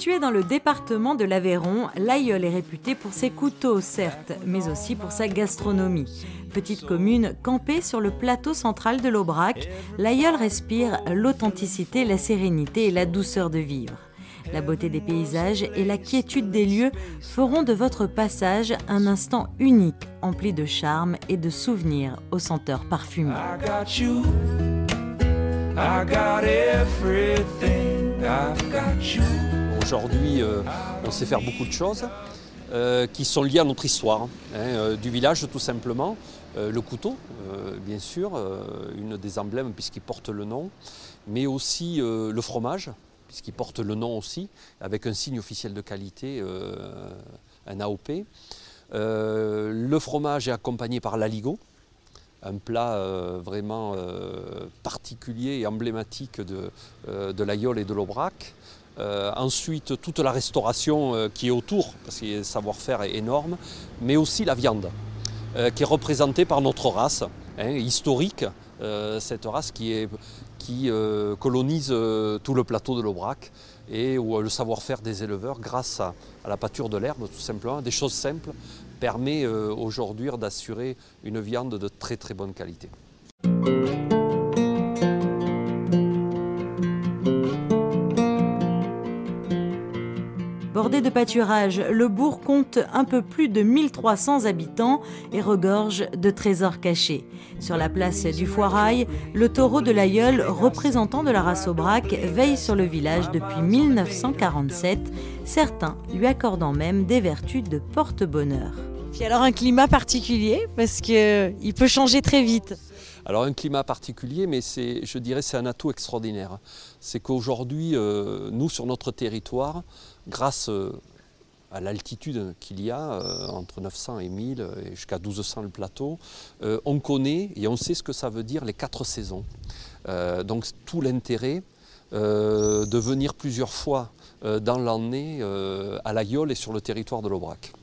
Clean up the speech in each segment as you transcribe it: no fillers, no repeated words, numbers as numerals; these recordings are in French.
Située dans le département de l'Aveyron, l'Ailleul est réputée pour ses couteaux, certes, mais aussi pour sa gastronomie. Petite commune campée sur le plateau central de l'Aubrac, l'Ailleul respire l'authenticité, la sérénité et la douceur de vivre. La beauté des paysages et la quiétude des lieux feront de votre passage un instant unique, empli de charme et de souvenirs aux senteurs parfumées. Aujourd'hui, on sait faire beaucoup de choses qui sont liées à notre histoire, du village tout simplement. Le couteau, bien sûr, une des emblèmes puisqu'il porte le nom, mais aussi le fromage, puisqu'il porte le nom aussi, avec un signe officiel de qualité, un AOP. Le fromage est accompagné par l'aligot, un plat vraiment particulier et emblématique de l'Ailleul et de l'Aubrac. Ensuite, toute la restauration qui est autour, parce que le savoir-faire est énorme, mais aussi la viande, qui est représentée par notre race historique, cette race qui colonise tout le plateau de l'Aubrac et où le savoir-faire des éleveurs, grâce à la pâture de l'herbe, tout simplement, des choses simples, permet aujourd'hui d'assurer une viande de très très bonne qualité. Bordé de pâturages, le bourg compte un peu plus de 1300 habitants et regorge de trésors cachés. Sur la place du Foirail, le taureau de l'Ailleul, représentant de la race Aubrac, veille sur le village depuis 1947, certains lui accordant même des vertus de porte-bonheur. Puis alors un climat particulier, parce qu'il peut changer très vite. Alors un climat particulier, mais je dirais c'est un atout extraordinaire. C'est qu'aujourd'hui, nous sur notre territoire, grâce à l'altitude qu'il y a, entre 900 et 1000 et jusqu'à 1200 le plateau, on connaît et on sait ce que ça veut dire les 4 saisons. Donc tout l'intérêt de venir plusieurs fois dans l'année à l'Ailleul et sur le territoire de l'Aubrac.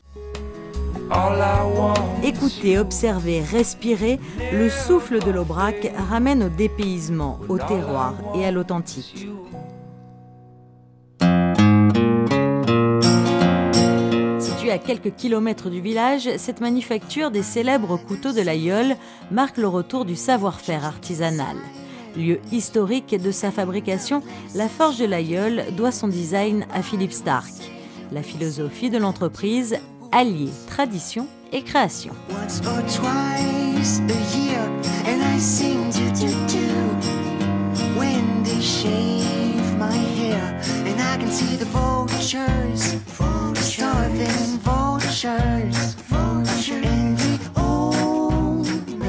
Écoutez, observez, respirez, le souffle de l'Aubrac ramène au dépaysement, au terroir et à l'authentique. Située à quelques kilomètres du village, cette manufacture des célèbres couteaux de l'Ailleul marque le retour du savoir-faire artisanal. Lieu historique de sa fabrication, la forge de l'Ailleul doit son design à Philippe Starck. La philosophie de l'entreprise, allier tradition et création.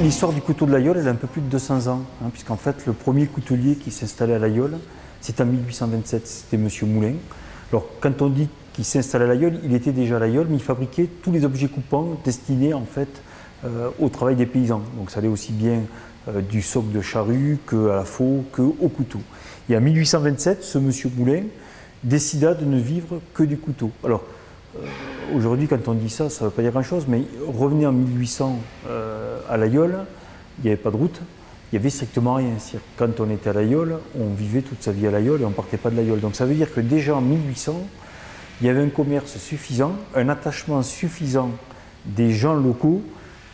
L'histoire du couteau de l'Ailleul, elle a un peu plus de 200 ans, puisqu'en fait le premier coutelier qui s'installait à l'Ailleul, c'est en 1827, c'était M. Moulin. Alors quand on dit qu'il s'installait à l'Ailleul, il était déjà à l'Ailleul, mais il fabriquait tous les objets coupants destinés en fait au travail des paysans. Donc ça allait aussi bien du soc de charrue qu'à la faux, qu'au couteau. Et en 1827, ce monsieur Moulin décida de ne vivre que du couteau. Alors aujourd'hui, quand on dit ça, ça ne veut pas dire grand-chose, mais revenez en 1800 à l'Ailleul, il n'y avait pas de route, il n'y avait strictement rien. Quand on était à l'Ailleul, on vivait toute sa vie à l'Ailleul et on ne partait pas de l'Ailleul. Donc ça veut dire que déjà en 1800, il y avait un commerce suffisant, un attachement suffisant des gens locaux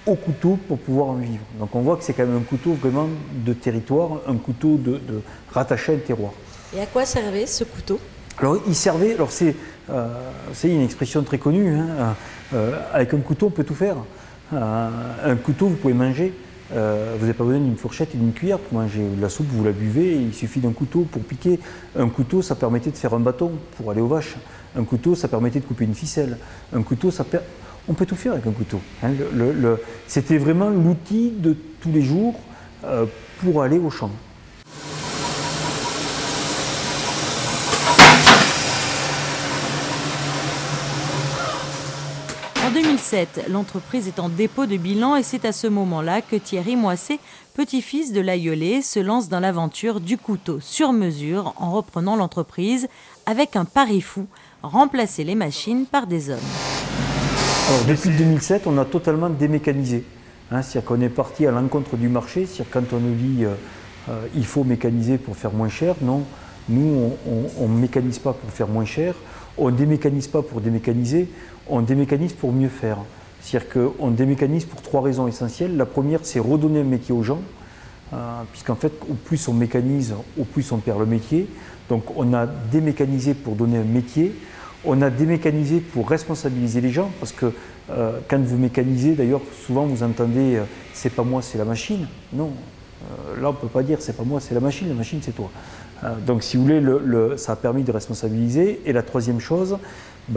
au couteau pour pouvoir en vivre. Donc on voit que c'est quand même un couteau vraiment de territoire, un couteau de rattaché à un terroir. Et à quoi servait ce couteau? Alors il servait, c'est une expression très connue, avec un couteau on peut tout faire. Un couteau vous pouvez manger, vous n'avez pas besoin d'une fourchette et d'une cuillère pour manger. La soupe vous la buvez, il suffit d'un couteau pour piquer. Un couteau ça permettait de faire un bâton pour aller aux vaches. Un couteau ça permettait de couper une ficelle. Un couteau on peut tout faire avec un couteau. C'était vraiment l'outil de tous les jours pour aller au champ. En 2007, l'entreprise est en dépôt de bilan et c'est à ce moment-là que Thierry Moisset, petit-fils de l'Ailleulé, se lance dans l'aventure du couteau sur mesure en reprenant l'entreprise avec un pari fou, remplacer les machines par des hommes. Alors, depuis 2007, on a totalement démécanisé. C'est-à-dire qu'on est parti à l'encontre du marché. C'est-à-dire quand on nous dit il faut mécaniser pour faire moins cher, non. Nous, on ne mécanise pas pour faire moins cher, on ne démécanise pas pour démécaniser, on démécanise pour mieux faire. C'est-à-dire qu'on démécanise pour 3 raisons essentielles. La première, c'est redonner un métier aux gens, puisqu'en fait, au plus on mécanise, au plus on perd le métier. Donc on a démécanisé pour donner un métier, on a démécanisé pour responsabiliser les gens, parce que quand vous mécanisez, d'ailleurs, souvent vous entendez « c'est pas moi, c'est la machine ». Non, là on ne peut pas dire « c'est pas moi, c'est la machine c'est toi ». Donc si vous voulez, ça a permis de responsabiliser. Et la troisième chose,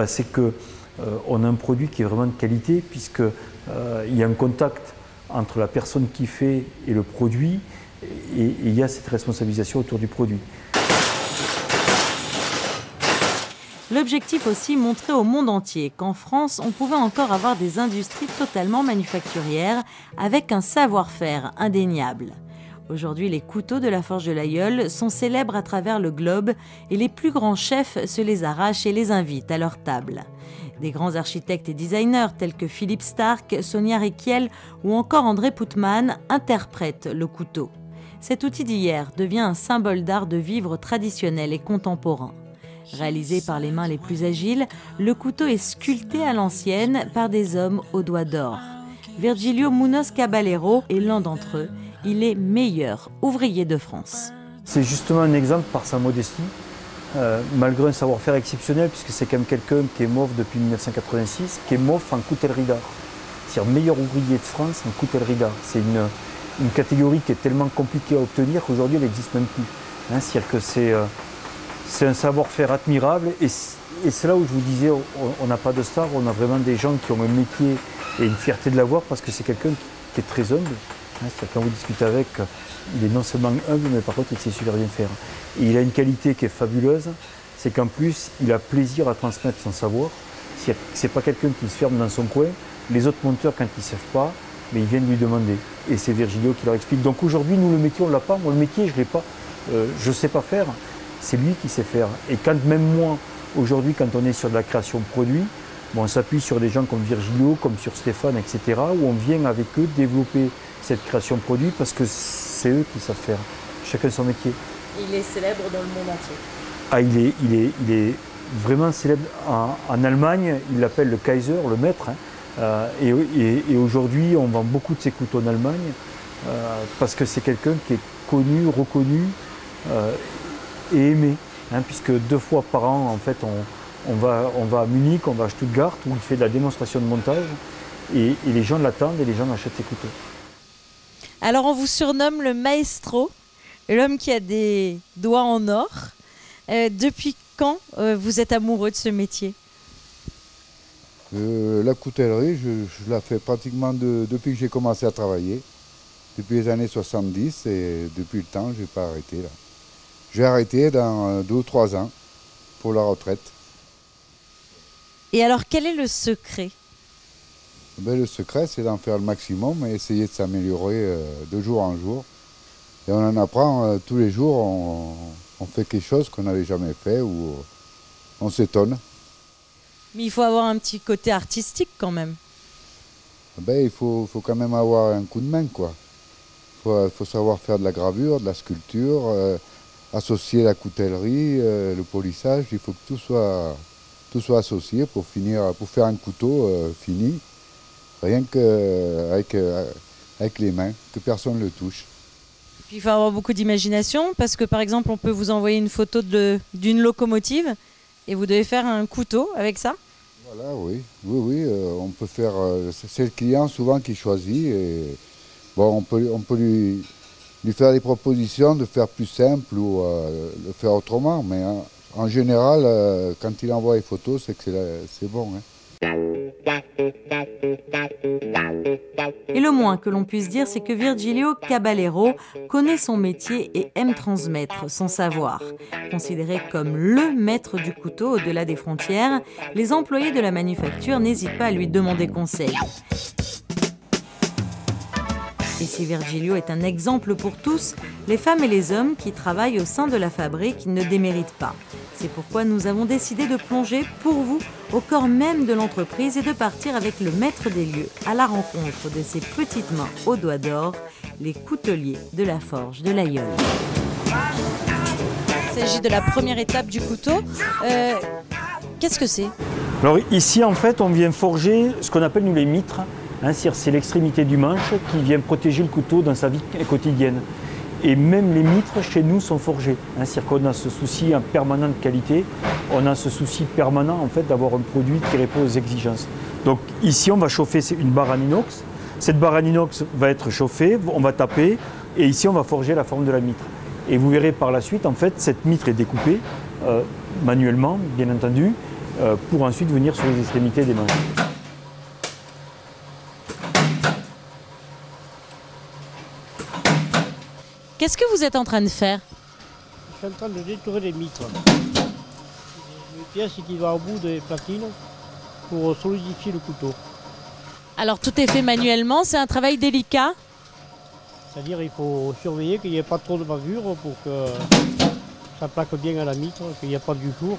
c'est qu'on a un produit qui est vraiment de qualité, puisqu'il y a un contact entre la personne qui fait et le produit, et il y a cette responsabilisation autour du produit. L'objectif aussi, montrer au monde entier qu'en France, on pouvait encore avoir des industries totalement manufacturières avec un savoir-faire indéniable. Aujourd'hui, les couteaux de la Forge de l'Ailleul sont célèbres à travers le globe et les plus grands chefs se les arrachent et les invitent à leur table. Des grands architectes et designers tels que Philippe Starck, Sonia Rykiel ou encore André Putman interprètent le couteau. Cet outil d'hier devient un symbole d'art de vivre traditionnel et contemporain. Réalisé par les mains les plus agiles, le couteau est sculpté à l'ancienne par des hommes aux doigts d'or. Virgilio Munoz Caballero est l'un d'entre eux. Il est meilleur ouvrier de France. C'est justement un exemple par sa modestie, malgré un savoir-faire exceptionnel, puisque c'est quand même quelqu'un qui est MOF depuis 1986, qui est MOF en coutellerie d'art. C'est-à-dire meilleur ouvrier de France en coutellerie d'art. C'est une catégorie qui est tellement compliquée à obtenir qu'aujourd'hui elle n'existe même plus. C'est-à-dire que c'est un savoir-faire admirable, et c'est là où je vous disais, on n'a pas de star, on a vraiment des gens qui ont un métier et une fierté de l'avoir, parce que c'est quelqu'un qui est très humble. C'est-à-dire quand vous discutez avec, il est non seulement humble, mais par contre il sait super bien faire. Et il a une qualité qui est fabuleuse, c'est qu'en plus il a plaisir à transmettre son savoir. C'est pas quelqu'un qui se ferme dans son coin. Les autres monteurs, quand ils ne savent pas, mais ils viennent lui demander. Et c'est Virgilio qui leur explique. Donc aujourd'hui, nous, le métier, on ne l'a pas. Moi, le métier, je ne l'ai pas. Je ne sais pas faire. C'est lui qui sait faire. Et quand même moi, aujourd'hui, quand on est sur de la création de produits, on s'appuie sur des gens comme Virgilio, comme sur Stéphane, etc., où on vient avec eux développer cette création de produit, parce que c'est eux qui savent faire. Chacun son métier. Il est célèbre dans le monde entier. Ah, il est vraiment célèbre. En Allemagne, il l'appelle le Kaiser, le maître. Et aujourd'hui, on vend beaucoup de ses couteaux en Allemagne, parce que c'est quelqu'un qui est connu, reconnu et aimé. Puisque 2 fois par an, en fait, on va à Munich, on va à Stuttgart, où il fait de la démonstration de montage, et les gens l'attendent et les gens achètent ses couteaux. Alors on vous surnomme le maestro, l'homme qui a des doigts en or. Depuis quand vous êtes amoureux de ce métier ? La coutellerie, je la fais pratiquement depuis que j'ai commencé à travailler, depuis les années 70, et depuis le temps, je n'ai pas arrêté là. Je vais arrêter dans 2 ou 3 ans pour la retraite. Et alors quel est le secret ? Le secret, c'est d'en faire le maximum et essayer de s'améliorer de jour en jour. Et on en apprend tous les jours, on fait quelque chose qu'on n'avait jamais fait, ou on s'étonne. Mais il faut avoir un petit côté artistique quand même. Il faut quand même avoir un coup de main, quoi. Faut savoir faire de la gravure, de la sculpture, associer la coutellerie, le polissage. Il faut que tout soit associé pour faire un couteau fini. Rien qu'avec les mains, que personne ne le touche. Puis il faut avoir beaucoup d'imagination, parce que par exemple, on peut vous envoyer une photo d'une locomotive et vous devez faire un couteau avec ça. Voilà, oui, on peut faire. C'est le client souvent qui choisit. Et, on peut lui faire des propositions de faire plus simple ou le faire autrement. Mais en général, quand il envoie les photos, c'est que c'est bon. Et le moins que l'on puisse dire, c'est que Virgilio Caballero connaît son métier et aime transmettre son savoir. Considéré comme le maître du couteau au-delà des frontières, les employés de la manufacture n'hésitent pas à lui demander conseil. Et si Virgilio est un exemple pour tous, les femmes et les hommes qui travaillent au sein de la fabrique ne déméritent pas. C'est pourquoi nous avons décidé de plonger pour vous au corps même de l'entreprise et de partir avec le maître des lieux à la rencontre de ces petites mains aux doigts d'or, les couteliers de la Forge de l'Ailleul. Il s'agit de la première étape du couteau. Qu'est-ce que c'est? Alors ici, en fait, on vient forger ce qu'on appelle nous les mitres. Hein, c'est l'extrémité du manche qui vient protéger le couteau dans sa vie quotidienne. Et même les mitres chez nous sont forgés. Hein, c'est-à-dire qu'on a ce souci permanent de qualité, on a ce souci permanent en fait d'avoir un produit qui répond aux exigences. Donc ici on va chauffer une barre en inox. Cette barre en inox va être chauffée, on va taper et ici on va forger la forme de la mitre. Et vous verrez par la suite en fait cette mitre est découpée manuellement bien entendu pour ensuite venir sur les extrémités des manches. Qu'est-ce que vous êtes en train de faire? Je suis en train de détourer les mitres. Une pièce qui va au bout des platines pour solidifier le couteau. Alors tout est fait manuellement, c'est un travail délicat. C'est-à-dire qu'il faut surveiller qu'il n'y ait pas trop de bavure pour que ça plaque bien à la mitre, qu'il n'y ait pas du jour.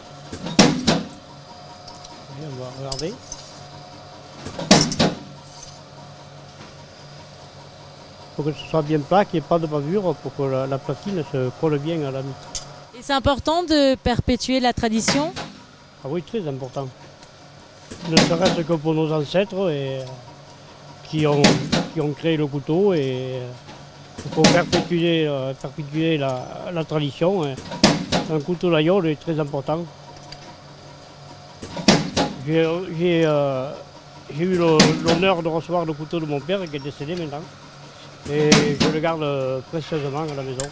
Et on va regarder. Pour que ce soit bien plat, qu'il n'y ait pas de bavure, pour que la platine se colle bien à la mitre. Et c'est important de perpétuer la tradition? Ah oui, très important. Ne serait-ce que pour nos ancêtres qui ont créé le couteau et pour perpétuer la tradition. Un couteau d'aïeul est très important. J'ai eu l'honneur de recevoir le couteau de mon père qui est décédé maintenant. Et je le garde précieusement à la maison.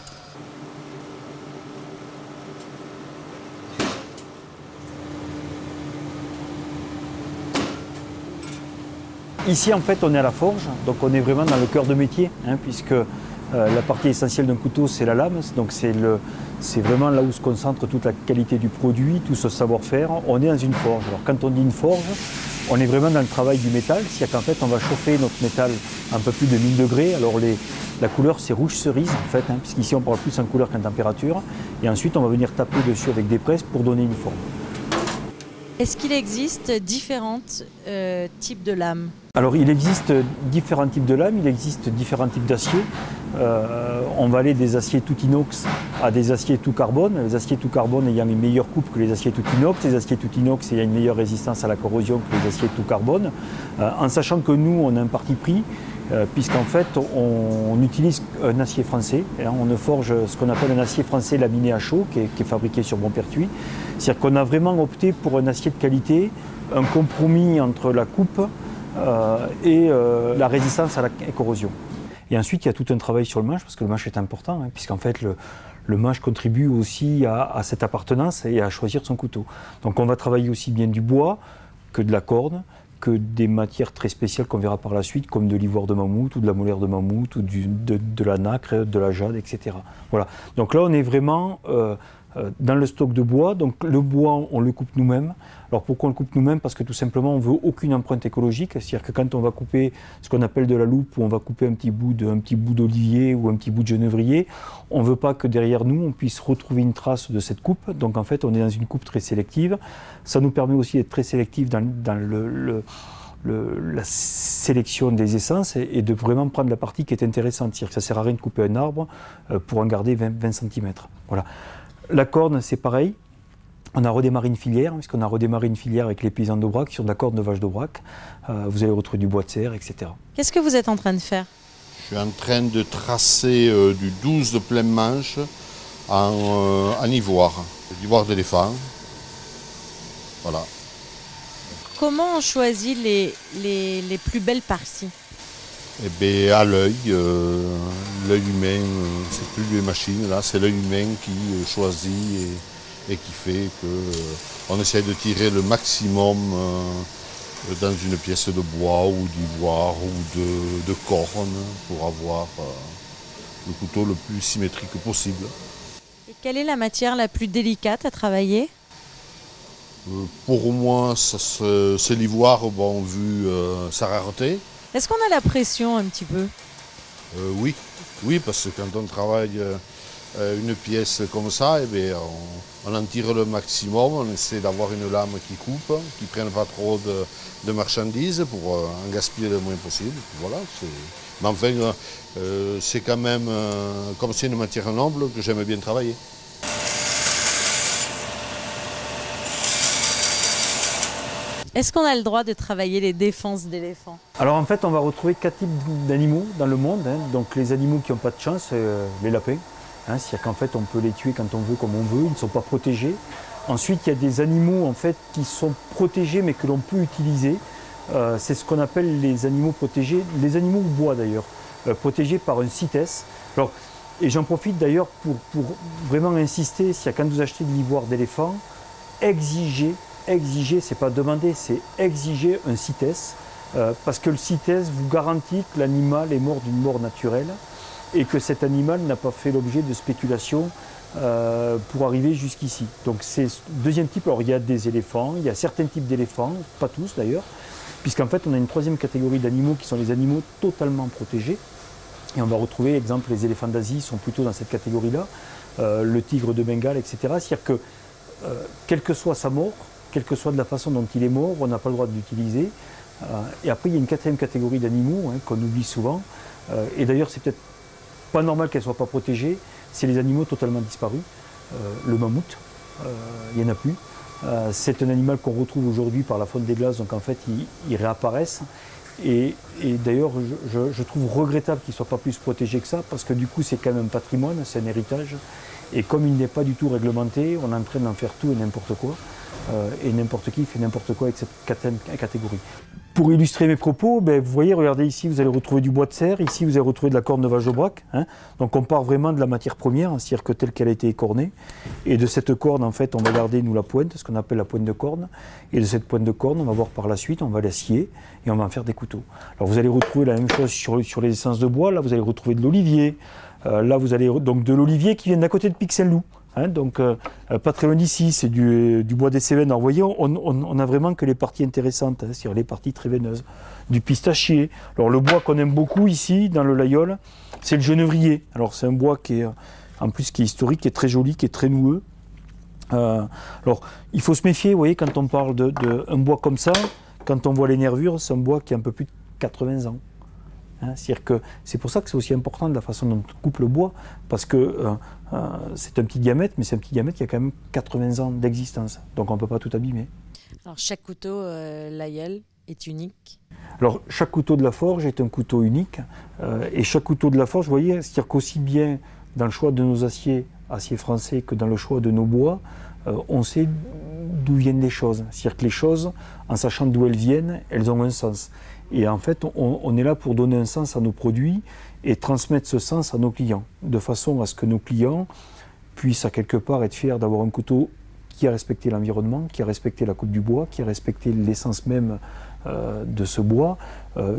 Ici en fait on est à la forge, donc on est vraiment dans le cœur de métier, hein, puisque la partie essentielle d'un couteau c'est la lame, donc c'est vraiment là où se concentre toute la qualité du produit, tout ce savoir-faire. On est dans une forge. Alors quand on dit une forge, on est vraiment dans le travail du métal, c'est-à-dire qu'en fait on va chauffer notre métal à un peu plus de 1000 degrés. Alors la couleur c'est rouge cerise en fait, hein, puisqu'ici on parle plus en couleur qu'en température. Et ensuite on va venir taper dessus avec des presses pour donner une forme. Est-ce qu'il existe différents types de lames? Alors il existe différents types de lames, il existe différents types d'acier. On va aller des aciers tout inox à des aciers tout carbone. Les aciers tout carbone ayant une meilleure coupe que les aciers tout inox. Les aciers tout inox ayant une meilleure résistance à la corrosion que les aciers tout carbone. En sachant que nous, on a un parti pris, puisqu'en fait, on utilise un acier français. On forge ce qu'on appelle un acier français laminé à chaud, qui est fabriqué sur Bonpertuis. C'est-à-dire qu'on a vraiment opté pour un acier de qualité, un compromis entre la coupe et la résistance à la corrosion. Et ensuite, il y a tout un travail sur le manche, parce que le manche est important, hein, puisqu'en fait, le manche contribue aussi à cette appartenance et à choisir son couteau. Donc on va travailler aussi bien du bois que de la corde, que des matières très spéciales qu'on verra par la suite, comme de l'ivoire de mammouth ou de la molaire de mammouth ou de la nacre, de la jade, etc. Voilà. Donc là, on est vraiment dans le stock de bois. Donc le bois, on le coupe nous-mêmes. Alors pourquoi on le coupe nous-mêmes? Parce que tout simplement, on ne veut aucune empreinte écologique. C'est-à-dire que quand on va couper ce qu'on appelle de la loupe, ou on va couper un petit bout d'olivier ou un petit bout de genévrier, on ne veut pas que derrière nous, on puisse retrouver une trace de cette coupe. Donc en fait, on est dans une coupe très sélective. Ça nous permet aussi d'être très sélectif dans la sélection des essences et de vraiment prendre la partie qui est intéressante. C'est-à-dire que ça ne sert à rien de couper un arbre pour en garder 20 cm. Voilà. La corne, c'est pareil. On a redémarré une filière, puisqu'on a redémarré une filière avec les paysans d'Aubrac sur de la corne de vache d'Aubrac. Vous allez retrouver du bois de serre, etc. Qu'est-ce que vous êtes en train de faire? Je suis en train de tracer du 12 de pleine manche en ivoire, l'ivoire d'éléphant. Voilà. Comment on choisit les plus belles parties? Eh bien, à l'œil humain, c'est plus les machines, là, c'est l'œil humain qui choisit et qui fait qu'on essaie de tirer le maximum dans une pièce de bois ou d'ivoire ou de corne pour avoir le couteau le plus symétrique possible. Et quelle est la matière la plus délicate à travailler? Pour moi, c'est l'ivoire, bon, vu sa rareté. Est-ce qu'on a la pression un petit peu? Oui, parce que quand on travaille une pièce comme ça, eh bien, on en tire le maximum, on essaie d'avoir une lame qui coupe, qui ne prenne pas trop de marchandises pour en gaspiller le moins possible. Voilà, mais enfin, c'est quand même, comme c'est une matière noble, que j'aime bien travailler. Est-ce qu'on a le droit de travailler les défenses d'éléphants? Alors en fait, on va retrouver 4 types d'animaux dans le monde. Donc les animaux qui n'ont pas de chance, les lapins. C'est-à-dire qu'en fait, on peut les tuer quand on veut, comme on veut. Ils ne sont pas protégés. Ensuite, il y a des animaux en fait qui sont protégés, mais que l'on peut utiliser. C'est ce qu'on appelle les animaux protégés, les animaux au bois d'ailleurs, protégés par un CITES. Alors, et j'en profite d'ailleurs pour vraiment insister, si quand vous achetez de l'ivoire d'éléphant, exiger, c'est pas demander, c'est exiger un CITES, parce que le CITES vous garantit que l'animal est mort d'une mort naturelle et que cet animal n'a pas fait l'objet de spéculation pour arriver jusqu'ici. Donc c'est le deuxième type. Alors il y a des éléphants, il y a certains types d'éléphants, pas tous d'ailleurs, puisqu'en fait on a une troisième catégorie d'animaux qui sont les animaux totalement protégés. Et on va retrouver, exemple, les éléphants d'Asie sont plutôt dans cette catégorie-là, le tigre de Bengale, etc. C'est-à-dire que, quelle que soit sa mort, quelle que soit de la façon dont il est mort, on n'a pas le droit de l'utiliser. Et après, il y a une quatrième catégorie d'animaux qu'on oublie souvent. Et d'ailleurs, c'est peut-être pas normal qu'elle ne soit pas protégée. C'est les animaux totalement disparus. Le mammouth, il n'y en a plus. C'est un animal qu'on retrouve aujourd'hui par la faune des glaces, donc en fait, ils réapparaissent. Et d'ailleurs, je trouve regrettable qu'il ne soit pas plus protégé que ça, parce que du coup, c'est quand même un patrimoine, c'est un héritage. Et comme il n'est pas du tout réglementé, on est en train d'en faire tout et n'importe quoi. Et n'importe qui fait n'importe quoi avec cette catégorie. Pour illustrer mes propos, vous voyez, regardez ici, vous allez retrouver du bois de serre, ici vous allez retrouver de la corne de vache d'Aubrac. Donc on part vraiment de la matière première, c'est-à-dire que telle qu'elle a été écornée. Et de cette corne, en fait, on va garder, nous, la pointe, ce qu'on appelle la pointe de corne. Et de cette pointe de corne, on va voir par la suite, on va la scier et on va en faire des couteaux. Alors vous allez retrouver la même chose sur les essences de bois. Là, vous allez retrouver de l'olivier. Là, vous allez donc de l'olivier qui vient d'à côté de Pic-Saint-Loup. Donc pas très loin d'ici, c'est du bois des Cévennes. Alors vous voyez, on a vraiment que les parties intéressantes, c'est-à-dire les parties très veineuses. Du pistachier. Alors le bois qu'on aime beaucoup ici, dans le Laguiole, c'est le genevrier. Alors c'est un bois qui est, en plus, qui est historique, qui est très joli, qui est très noueux. Alors il faut se méfier, vous voyez, quand on parle d'un bois comme ça, quand on voit les nervures, c'est un bois qui a un peu plus de 80 ans. C'est-à-dire que c'est pour ça que c'est aussi important de la façon dont on coupe le bois, parce que c'est un petit diamètre, mais c'est un petit diamètre qui a quand même 80 ans d'existence, donc on ne peut pas tout abîmer. Alors chaque couteau Laguiole est unique? Alors chaque couteau de la forge est un couteau unique, et chaque couteau de la forge, vous voyez, c'est-à-dire qu'aussi bien dans le choix de nos aciers français, que dans le choix de nos bois, on sait d'où viennent les choses. C'est-à-dire que les choses, en sachant d'où elles viennent, elles ont un sens. Et en fait, on est là pour donner un sens à nos produits et transmettre ce sens à nos clients, de façon à ce que nos clients puissent à quelque part être fiers d'avoir un couteau qui a respecté l'environnement, qui a respecté la coupe du bois, qui a respecté l'essence même de ce bois,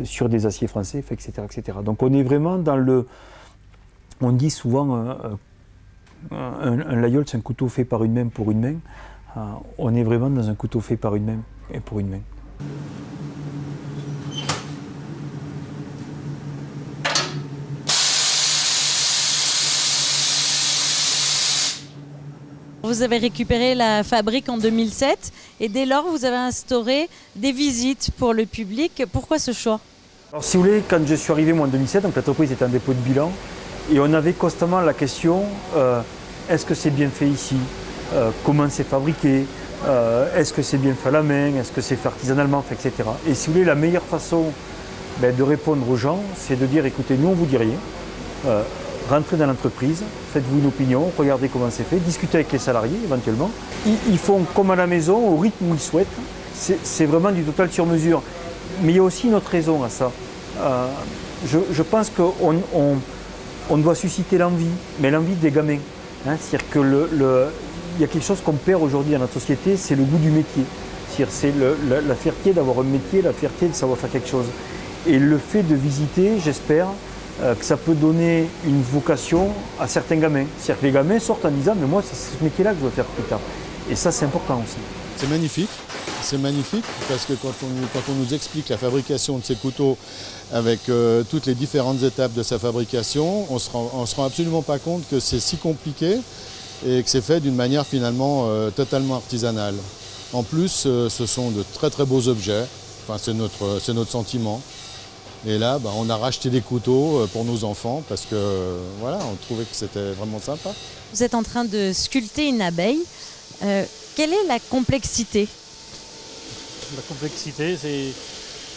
sur des aciers français, etc., etc. Donc on est vraiment dans le... On dit souvent, un Laguiole, c'est un couteau fait par une main pour une main. On est vraiment dans un couteau fait par une main et pour une main. Vous avez récupéré la fabrique en 2007 et dès lors, vous avez instauré des visites pour le public. Pourquoi ce choix? Alors, si vous voulez, quand je suis arrivé moi, en 2007, donc l'entreprise était en dépôt de bilan et on avait constamment la question est-ce que c'est bien fait ici? Comment c'est fabriqué? Est-ce que c'est bien fait à la main? Est-ce que c'est fait artisanalement, etc. Et si vous voulez, la meilleure façon de répondre aux gens, c'est de dire écoutez, nous on vous dit rien. Rentrez dans l'entreprise, faites-vous une opinion, regardez comment c'est fait, discutez avec les salariés éventuellement. Ils font comme à la maison, au rythme où ils souhaitent. C'est vraiment du total sur mesure. Mais il y a aussi une autre raison à ça. Je pense qu'on doit susciter l'envie, mais l'envie des gamins. C'est-à-dire qu'il y a quelque chose qu'on perd aujourd'hui dans notre société, c'est le goût du métier. C'est la fierté d'avoir un métier, la fierté de savoir faire quelque chose. Et le fait de visiter, j'espère, que ça peut donner une vocation à certains gamins. C'est-à-dire que les gamins sortent en disant « mais moi, c'est ce métier-là que je veux faire plus tard ». Et ça, c'est important aussi. C'est magnifique parce que quand on nous explique la fabrication de ces couteaux avec toutes les différentes étapes de sa fabrication, on se rend absolument pas compte que c'est si compliqué et que c'est fait d'une manière finalement totalement artisanale. En plus, ce sont de très très beaux objets, enfin, c'est notre sentiment. Et là, on a racheté des couteaux pour nos enfants parce que voilà, on trouvait que c'était vraiment sympa. Vous êtes en train de sculpter une abeille. Quelle est la complexité? La complexité, c'est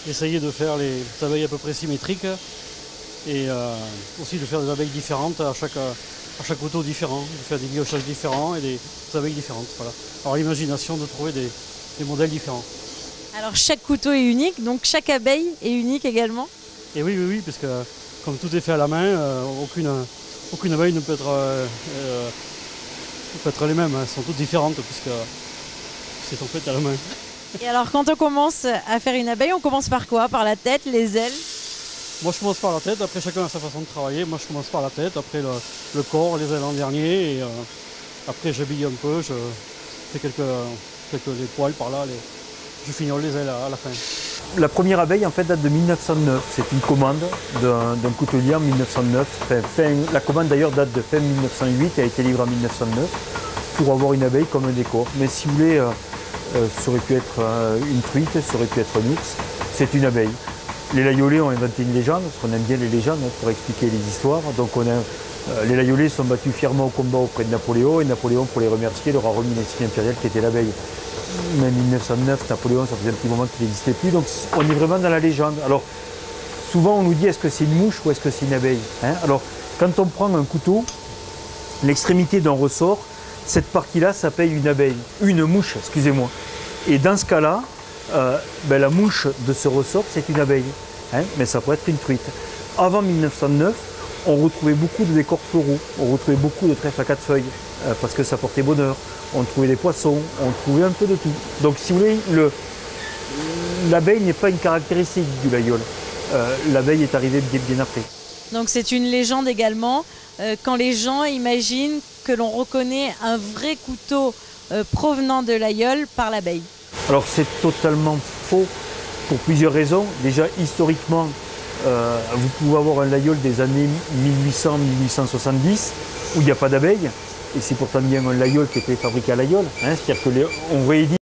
essayer de faire les abeilles à peu près symétriques et aussi de faire des abeilles différentes à chaque couteau différent, de faire des guillochages différents et des abeilles différentes. Voilà. Alors l'imagination de trouver des modèles différents. Alors chaque couteau est unique, donc chaque abeille est unique également? Et oui, parce que comme tout est fait à la main, aucune abeille ne peut être les mêmes. Elles sont toutes différentes puisque c'est en fait à la main. Et alors quand on commence à faire une abeille, on commence par quoi? Par la tête, les ailes? Moi je commence par la tête, après chacun a sa façon de travailler. Moi je commence par la tête, après le corps, les ailes en dernier. Et après j'habille un peu, je fais quelques les poils par là, je fignole les ailes à la fin. La première abeille en fait date de 1909. C'est une commande d'un coutelier en 1909. La commande d'ailleurs date de fin 1908 et a été livrée en 1909 pour avoir une abeille comme un décor. Mais si vous voulez, ça aurait pu être une truite, ça aurait pu être un ours. C'est une abeille. Les Layolais ont inventé une légende, parce qu'on aime bien les légendes pour expliquer les histoires. Donc les Layolais sont battus fièrement au combat auprès de Napoléon, et Napoléon, pour les remercier, leur a remis l'insigne impériale qui était l'abeille. Mais en 1909, Napoléon, ça faisait un petit moment qu'il n'existait plus, donc on est vraiment dans la légende. Alors, souvent on nous dit est-ce que c'est une mouche ou est-ce que c'est une abeille, hein? Alors, quand on prend un couteau, l'extrémité d'un ressort, cette partie-là s'appelle une mouche, excusez-moi. Et dans ce cas-là, la mouche de ce ressort, c'est une abeille, hein? Mais ça pourrait être une truite. Avant 1909, on retrouvait beaucoup de décors floraux, on retrouvait beaucoup de trèfles à 4 feuilles, parce que ça portait bonheur. On trouvait des poissons, on trouvait un peu de tout. Donc si vous voulez, l'abeille n'est pas une caractéristique du layol. L'abeille est arrivée bien après. Donc c'est une légende également, quand les gens imaginent que l'on reconnaît un vrai couteau provenant de l'aïeul par l'abeille. Alors c'est totalement faux pour plusieurs raisons. Déjà historiquement, vous pouvez avoir un layol des années 1800-1870 où il n'y a pas d'abeilles. Et c'est pourtant bien un layol qui était fabriqué à l'aïeul. Hein, c'est-à-dire qu'on réédite